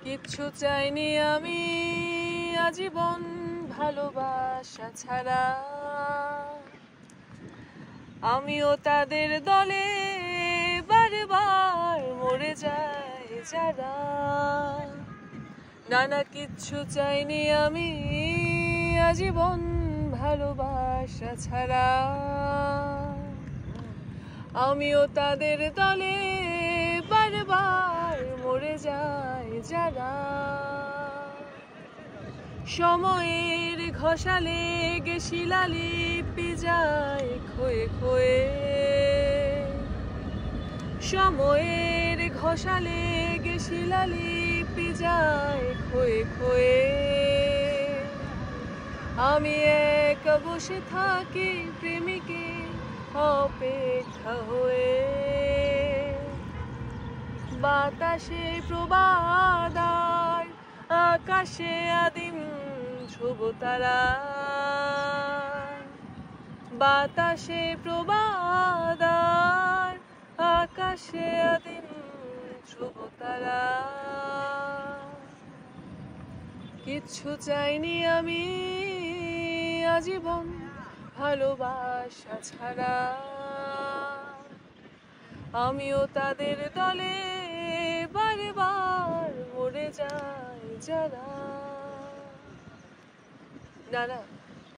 কিচ্ছু চাইনি আমি আজীবন ভালোবাসা ছাড়া। আমিও তাদের দলে বারবার মরে যাই যারা। না কিচ্ছু চাইনি আমি আজীবন ভালোবাসা ছাড়া। আমিও তাদের দলে বারবার মরে যাই যারা। সময়ের ঘষালে গে শিলালিপি যায় ক্ষয়ে ক্ষয়ে। সময়ের ঘষালে গে শিলালিপি যায় ক্ষয়ে ক্ষয়ে। আমি এক বসে থাকি প্রেমিকে অপেক্ষা হয়ে। বাতাসে প্রবাদার আকাশে আদিম ধ্রুব তারা। বাতাসে প্রবাদার আকাশে আদিম ধ্রুব তারা। কিচ্ছু চাইনি আমি আজীবন ভালোবাসা ছাড়া। আমিও তাদের দলে বারবার মরে যাই যারা। না